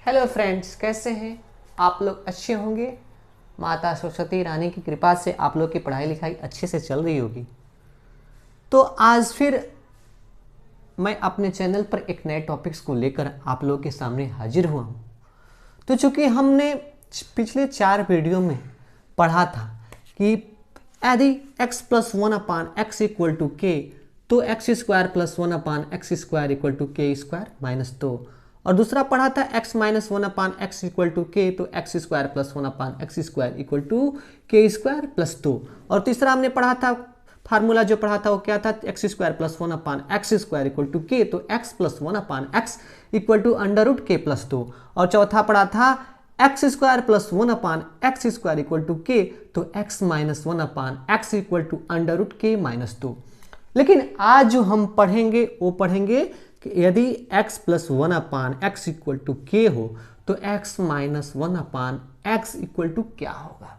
Hello friends, कैसे हैं आप लोग? अच्छे होंगे। माता सरस्वती रानी की कृपा से आप लोग की पढ़ाई लिखाई अच्छे से चल रही होगी। तो आज फिर मैं अपने चैनल पर एक नए टॉपिक्स को लेकर आप लोगों के सामने हाजिर हुआ हूँ। तो चूँकि हमने पिछले 4 वीडियो में पढ़ा था कि यदि x + 1/x = k तो x² + 1/x² = k² -2, और दूसरा पढ़ा था x - 1/x = k तो x² + 1/x² = k² + 2, और तीसरा हमने पढ़ा था फार्मूला जो पढ़ा था वो क्या था, x² + 1/x² = k तो x + 1/x = √k+2, और चौथा पढ़ा था x² + 1/x² = k तो x - 1/x = √k-2। लेकिन आज जो हम पढ़ेंगे वो पढ़ेंगे कि यदि x + 1/x = k हो तो x - 1/x क्या होगा।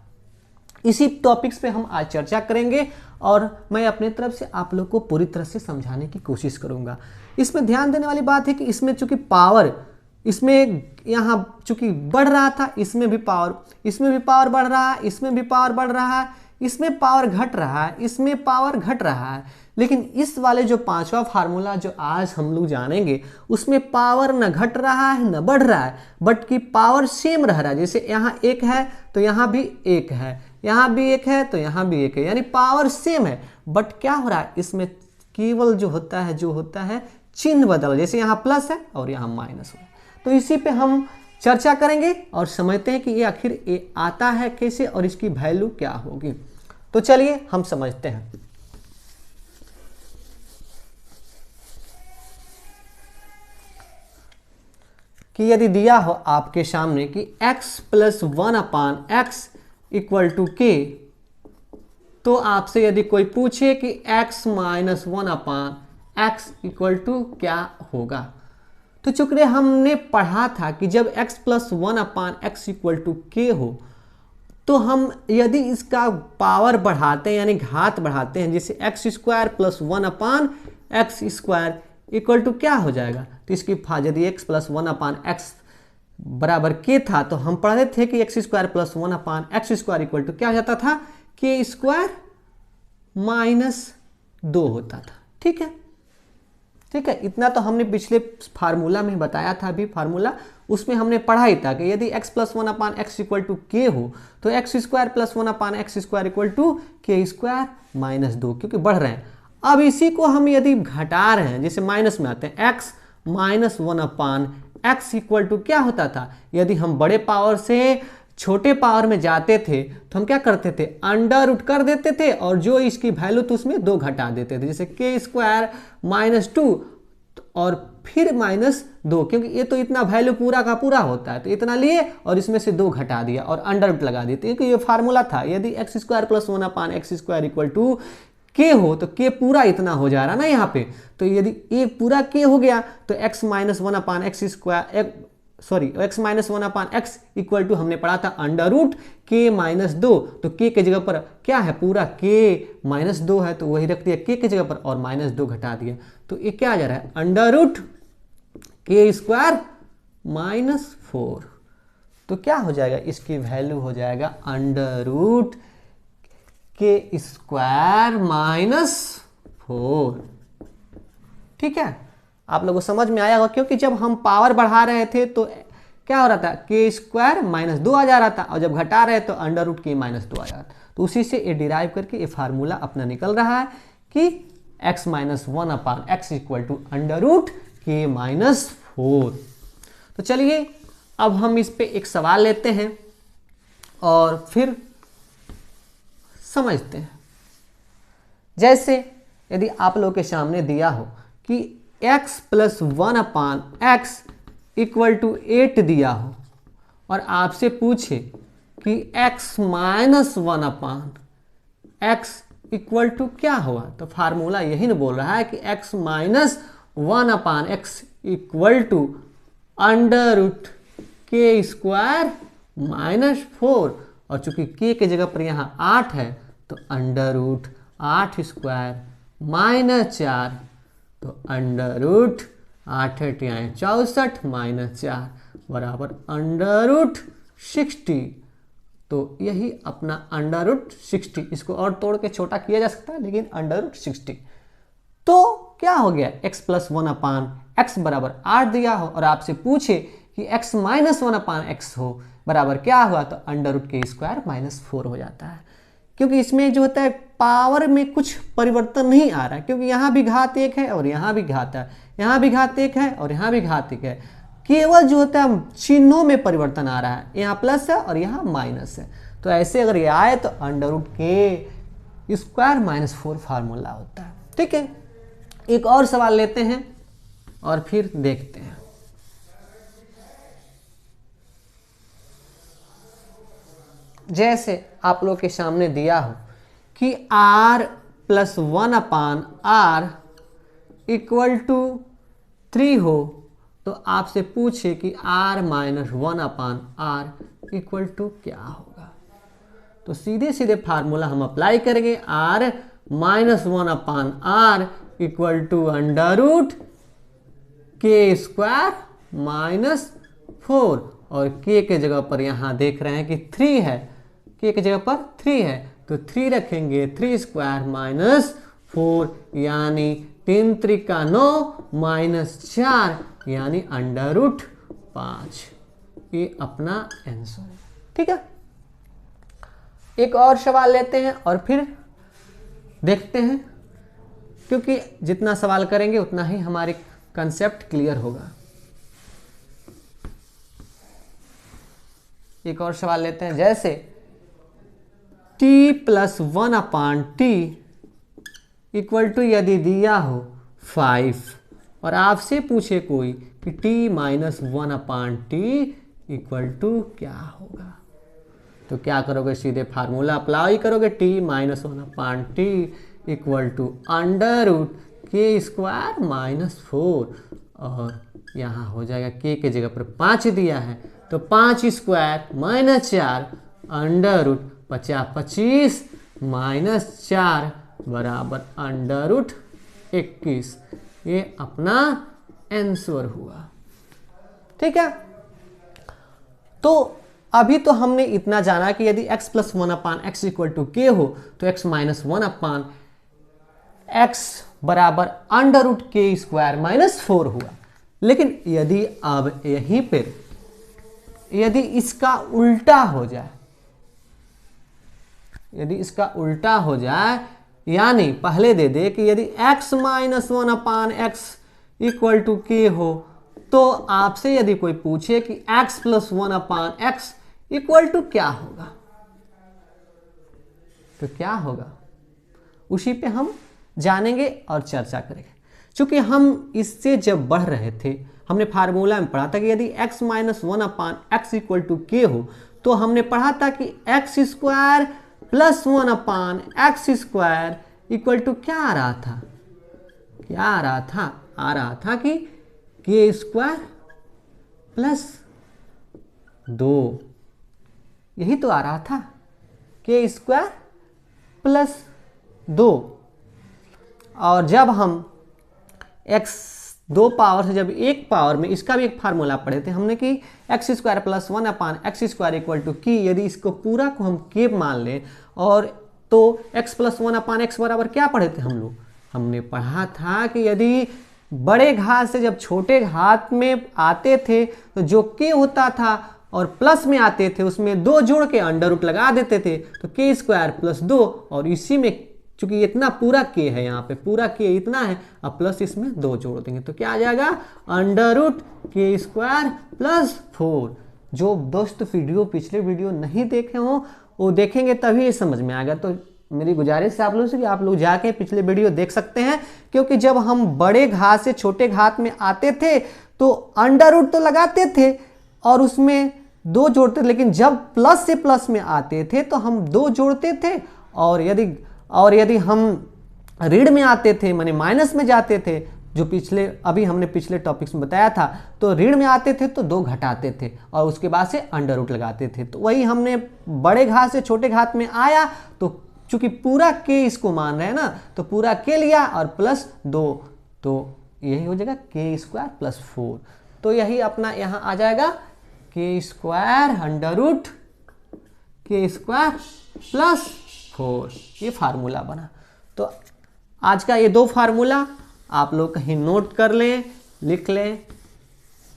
इसी टॉपिक्स पे हम आज चर्चा करेंगे और मैं अपने तरफ से आप लोग को पूरी तरह से समझाने की कोशिश करूंगा। इसमें ध्यान देने वाली बात है कि इसमें चूंकि पावर इसमें यहाँ चूंकि बढ़ रहा था, इसमें भी पावर बढ़ रहा है, इसमें भी पावर बढ़ रहा है, इसमें पावर घट रहा है, इसमें पावर घट रहा है। लेकिन इस वाले जो 5वां फार्मूला जो आज हम लोग जानेंगे उसमें पावर न घट रहा है न बढ़ रहा है, बट की पावर सेम रह रहा है। जैसे यहाँ 1 है तो यहाँ भी 1 है, यहाँ भी 1 है तो यहाँ भी 1 है, यानी पावर सेम है। बट क्या हो रहा है, इसमें केवल जो होता है चिन्ह बदल, जैसे यहाँ प्लस है और यहाँ माइनस है। तो इसी पे हम चर्चा करेंगे और समझते हैं कि ये आखिर ये आता है कैसे और इसकी वैल्यू क्या होगी। तो चलिए हम समझते हैं कि यदि दिया हो आपके सामने कि x + 1/x = k, तो आपसे यदि कोई पूछे कि x - 1/x = क्या होगा, तो चूंकि हमने पढ़ा था कि जब x + 1/x = k हो तो हम यदि इसका पावर बढ़ाते हैं यानी घात बढ़ाते हैं, जैसे x² + 1/x² = क्या हो जाएगा, तो इसकी यदि x + 1/x बराबर k था तो हम पढ़ रहे थे कि x² + 1/x² = क्या हो जाता था, k² - 2 होता था। ठीक है, इतना तो हमने पिछले फार्मूला में बताया था। अभी फार्मूला उसमें हमने पढ़ा ही था कि यदि x + 1/x = k हो तो x² + 1/x² = k² - 2, क्योंकि बढ़ रहे हैं। अब इसी को हम यदि घटा रहे हैं, जैसे माइनस में आते हैं, x - 1/x = क्या होता था, यदि हम बड़े पावर से छोटे पावर में जाते थे तो हम क्या करते थे, अंडर कर देते थे और जो इसकी वैल्यू तो उसमें 2 घटा देते थे, जैसे k² - 2 और फिर -2, क्योंकि ये तो इतना वैल्यू पूरा का पूरा होता है तो इतना लिए और इसमें से 2 घटा दिया और अंडर लगा दिए, क्योंकि ये फार्मूला था। यदि x² + 1/x² = k हो तो k पूरा इतना हो जा रहा ना यहाँ पे, तो यदि ये पूरा k हो गया तो x - 1/x हमने पढ़ा था √k-2, तो k के जगह पर क्या है, पूरा k - 2 है तो वही रख दिया k के जगह पर और -2 घटा दिया, तो ये क्या आ जा रहा है, √k² - 4। तो क्या हो जाएगा, इसकी वैल्यू हो जाएगा √k² - 4। ठीक है, आप लोगों को समझ में आया होगा, क्योंकि जब हम पावर बढ़ा रहे थे तो क्या हो रहा था, k² - 2 आ जा रहा था, और जब घटा रहे तो √k - 2 आ जा रहा था। तो उसी से ये डिराइव करके ये फार्मूला अपना निकल रहा है कि x - 1/x = √k - 4। तो चलिए अब हम इस पे एक सवाल लेते हैं और फिर समझते हैं। जैसे यदि आप लोगों के सामने दिया हो कि x + 1/x = 8 दिया हो और आपसे पूछे कि x - 1/x क्या हुआ, तो फार्मूला यही न बोल रहा है कि x - 1/x √k² - 4, और चूंकि k के जगह पर यहाँ 8 है तो √8² - 4, तो √8 × 64 - 4, बराबर √60। तो यही अपना √60, इसको और तोड़ के छोटा किया जा सकता है लेकिन √60। तो क्या हो गया, x + 1/x बराबर 8 दिया हो और आपसे पूछे कि x - 1/x हो बराबर क्या हुआ, तो √k² - 4 हो जाता है। क्योंकि इसमें जो होता है पावर में कुछ परिवर्तन नहीं आ रहा है, क्योंकि यहाँ भी घात 1 है और यहाँ भी घात है, यहाँ भी घात 1 है और यहाँ भी घात 1 है। केवल जो होता है चिन्हों में परिवर्तन आ रहा है, यहाँ प्लस है और यहाँ माइनस है। तो ऐसे अगर ये आए तो √k² - 4 फार्मूला होता है। ठीक है, एक और सवाल लेते हैं और फिर देखते हैं। जैसे आप लोग के सामने दिया हो कि r + 1/r = 3 हो, तो आपसे पूछे कि r - 1/r = क्या होगा। तो सीधे सीधे फार्मूला हम अप्लाई करेंगे, r - 1/r = √k² - 4 और k के जगह पर यहाँ देख रहे हैं कि 3 है, k की जगह पर 3 है तो 3 रखेंगे, 3² - 4 यानी 3 × 3 = 9 - 4 यानी √5। ये अपना आंसर है। ठीक है, एक और सवाल लेते हैं और फिर देखते हैं, क्योंकि जितना सवाल करेंगे उतना ही हमारे कंसेप्ट क्लियर होगा। एक और सवाल लेते हैं, जैसे t + 1/t = यदि दिया हो 5 और आपसे पूछे कोई कि t - 1/t = क्या होगा, तो क्या करोगे, सीधे फार्मूला अप्लाई करोगे, t - 1/t = √k² - 4 और यहाँ हो जाएगा k के जगह पर 5 दिया है तो 5² - 4 √50 - 4 बराबर √21। ये अपना आंसर हुआ। ठीक है, तो अभी तो हमने इतना जाना कि यदि x + 1/x = k हो तो x - 1/x बराबर √k² - 4 हुआ। लेकिन यदि अब यहीं पर यदि इसका उल्टा हो जाए, यदि इसका उल्टा हो जाए, यानी पहले दे दे कि यदि x - 1/x = k हो, तो आपसे यदि कोई पूछे कि x + 1/x = क्या होगा, तो क्या होगा, उसी पे हम जानेंगे और चर्चा करेंगे। चूंकि हम इससे जब बढ़ रहे थे, हमने फार्मूला में पढ़ा था कि यदि x - 1/x = k हो, तो हमने पढ़ा था कि x² + 1/x² = क्या आ रहा था, क्या आ रहा था, आ रहा था कि k² + 2, यही तो आ रहा था, k² + 2। और जब हम x 2 पावर से जब 1 पावर में, इसका भी एक फार्मूला पढ़े थे हमने कि x² + 1/x² = k, यदि इसको पूरा को हम k मान लें, और तो x + 1/x बराबर क्या पढ़े थे हम लोग, हमने पढ़ा था कि यदि बड़े घात से जब छोटे घात में आते थे तो जो k होता था और प्लस में आते थे उसमें 2 जोड़ के √ लगा देते थे, तो k² + 2, और इसी में चूंकि इतना पूरा k है, यहाँ पे पूरा k इतना है, अब प्लस इसमें 2 जोड़ देंगे तो क्या आ जाएगा, √k² + 4। जो दोस्त पिछले वीडियो नहीं देखे हो वो देखेंगे तभी ये समझ में आएगा। तो मेरी गुजारिश है आप लोगों से कि आप लोग जाके पिछले वीडियो देख सकते हैं, क्योंकि जब हम बड़े घात से छोटे घात में आते थे तो √ तो लगाते थे और उसमें 2 जोड़ते थे, लेकिन जब प्लस से प्लस में आते थे तो हम 2 जोड़ते थे, और यदि हम ऋण में आते थे, माने माइनस में जाते थे, जो अभी हमने पिछले टॉपिक्स में बताया था, तो ऋण में आते थे तो 2 घटाते थे और उसके बाद से √ लगाते थे। तो वही हमने बड़े घात से छोटे घात में आया, तो चूंकि पूरा k इसको मान रहे हैं ना, तो पूरा k लिया और +2, तो यही हो जाएगा k² + 4। तो यही अपना यहाँ आ जाएगा के square under root K square plus 4, ये फार्मूला बना। तो आज का ये 2 फार्मूला आप लोग कहीं नोट कर लें, लिख लें,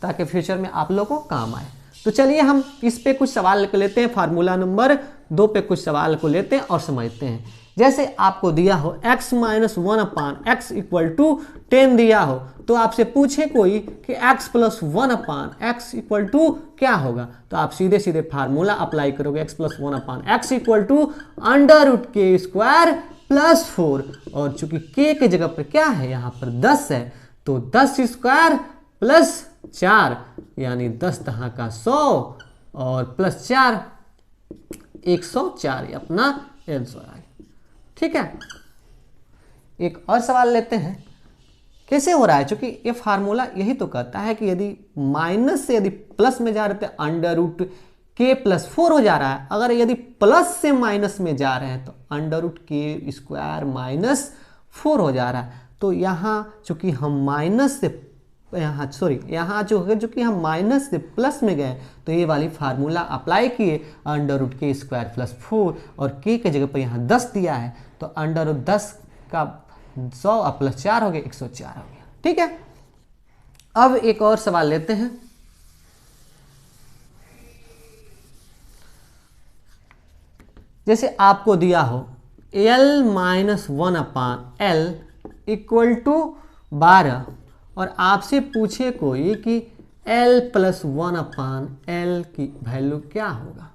ताकि फ्यूचर में आप लोग को काम आए। तो चलिए हम इस पे कुछ सवाल लेते हैं, फार्मूला नंबर 2 पे कुछ सवाल को लेते हैं और समझते हैं। जैसे आपको दिया हो x minus 1/x equal to 10 दिया हो, तो आपसे पूछे कोई कि x plus 1/x equal to क्या होगा, तो आप सीधे सीधे फार्मूला अप्लाई करोगे। x plus 1/x equal to under root K square plus 4, और चूंकि k के जगह पर क्या है, यहाँ पर 10 है, तो 10 स्क्वायर प्लस 4 यानी 10 तरह का 100 और प्लस 4 104, ये अपना आंसर आ गया। ठीक है, एक और सवाल लेते हैं। कैसे हो रहा है, क्योंकि ये फार्मूला यही तो कहता है कि यदि माइनस से यदि प्लस में जा रहे थे अंडर रूट के प्लस 4 हो जा रहा है, अगर यदि प्लस से माइनस में जा रहे हैं तो under root K square minus 4 हो जा रहा है। तो यहाँ चूंकि हम माइनस से यहाँ जो कि हम माइनस से प्लस में गए, तो ये वाली फार्मूला अप्लाई किए, under root K square plus 4 और के के जगह पर यहाँ 10 दिया है, तो अंडर रूट 10 का 100 और प्लस 4 हो गया, 104 हो गया। ठीक है, अब एक और सवाल लेते हैं। जैसे आपको दिया हो l minus 1/l equal to 12, और आपसे पूछे कोई कि l प्लस 1/l की वैल्यू क्या होगा,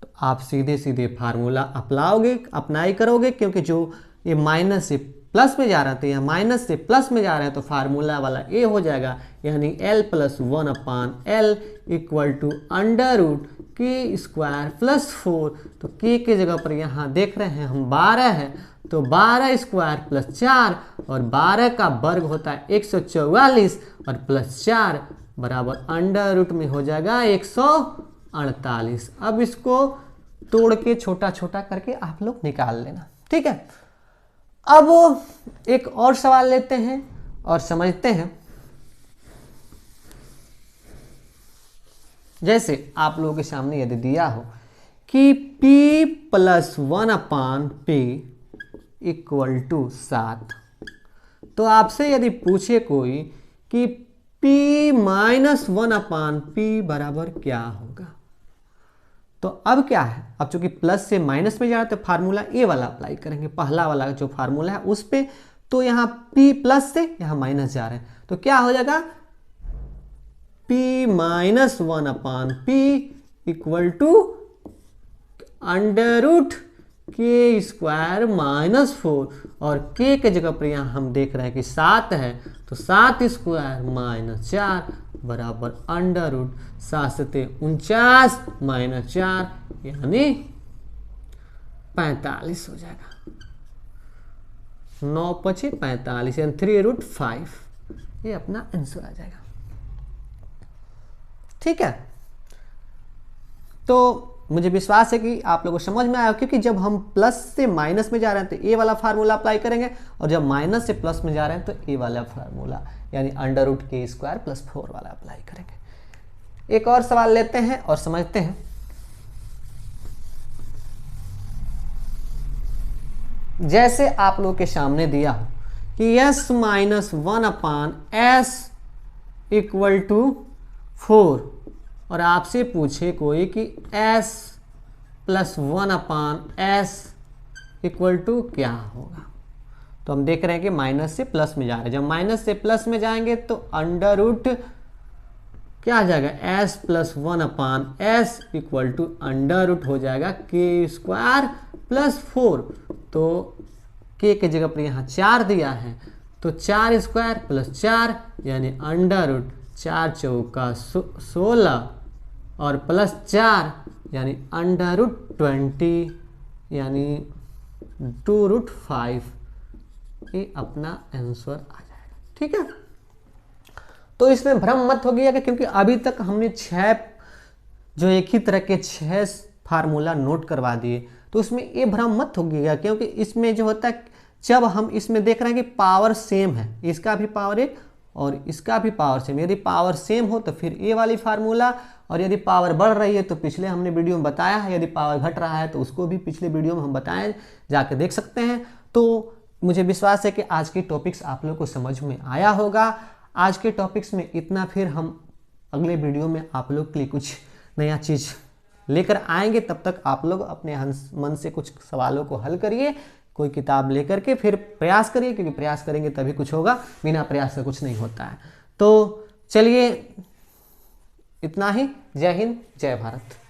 तो आप सीधे सीधे फार्मूला अप्लाई करोगे, क्योंकि जो ये माइनस से प्लस में जा रहा था या माइनस से प्लस में जा रहे हैं, तो फार्मूला वाला ए हो जाएगा, यानी l plus 1/l equal to under root K square plus 4। तो के जगह पर यहाँ देख रहे हैं हम 12 है, तो 12 स्क्वायर प्लस 4, और 12 का वर्ग होता है 144 और प्लस 4 बराबर अंडर रूट में हो जाएगा 148। अब इसको तोड़ के छोटा छोटा करके आप लोग निकाल लेना। ठीक है, अब एक और सवाल लेते हैं और समझते हैं। जैसे आप लोगों के सामने यदि दिया हो कि p plus 1/p equal to 7, तो आपसे यदि पूछे कोई कि p माइनस 1/p बराबर क्या होगा, तो अब क्या है, अब चूंकि प्लस से माइनस में जा रहा है तो फार्मूला ए वाला अप्लाई करेंगे, पहला वाला जो फार्मूला है उस पे। तो यहाँ p प्लस से यहाँ माइनस जा रहे हैं, तो क्या हो जाएगा p minus 1/p equal to under root K square minus 4, और के के जगह पर यहाँ हम देख रहे हैं कि 7 है, तो 7 स्क्वायर माइनस 4 बराबर अंडर रूट 7 से 49 माइनस 4 यानी 45 हो जाएगा। 9 पचे 45 यानी 3√5, ये अपना आंसर आ जाएगा। ठीक है, तो मुझे विश्वास है कि आप लोगों को समझ में आया, क्योंकि जब हम प्लस से माइनस में जा रहे हैं तो ए वाला फार्मूला अप्लाई करेंगे, और जब माइनस से प्लस में जा रहे हैं तो ए वाला फार्मूला यानी under root K square plus 4 वाला अप्लाई करेंगे। एक और सवाल लेते हैं और समझते हैं। जैसे आप लोग के सामने दिया हो कि s minus 1/s equal to 4, और आपसे पूछे कोई कि s plus 1/s equal to क्या होगा, तो हम देख रहे हैं कि माइनस से प्लस में जा रहे हैं। जब माइनस से प्लस में जाएंगे तो अंडर रूट क्या आ जाएगा, s plus 1/s equal to under root हो जाएगा के स्क्वायर प्लस 4। तो के जगह पर यहाँ 4 दिया है, तो 4 स्क्वायर प्लस 4 यानी अंडर रूट 4 चौका 16 और प्लस 4 यानी अंडर रूट 20 यानी 2√5, ये अपना आंसर आ जाएगा। ठीक है, तो इसमें भ्रम मत हो गया कि क्योंकि अभी तक हमने 6 जो एक ही तरह के 6 फार्मूला नोट करवा दिए, तो उसमें ये भ्रम मत हो गया, क्योंकि इसमें जो होता है जब हम इसमें देख रहे हैं कि पावर सेम है, इसका भी पावर 1 और इसका भी पावर सेम। यदि पावर सेम हो तो फिर ये वाली फार्मूला, और यदि पावर बढ़ रही है तो पिछले हमने वीडियो में बताया है, यदि पावर घट रहा है तो उसको भी पिछले वीडियो में हम बताएं, जाके देख सकते हैं। तो मुझे विश्वास है कि आज के टॉपिक्स आप लोग को समझ में आया होगा। आज के टॉपिक्स में इतना, फिर हम अगले वीडियो में आप लोग के लिए कुछ नया चीज़ लेकर आएंगे। तब तक आप लोग अपने मन से कुछ सवालों को हल करिए, कोई किताब लेकर के फिर प्रयास करिए, क्योंकि प्रयास करेंगे तभी कुछ होगा, बिना प्रयास से कुछ नहीं होता है। तो चलिए इतना ही। जय हिंद, जय भारत।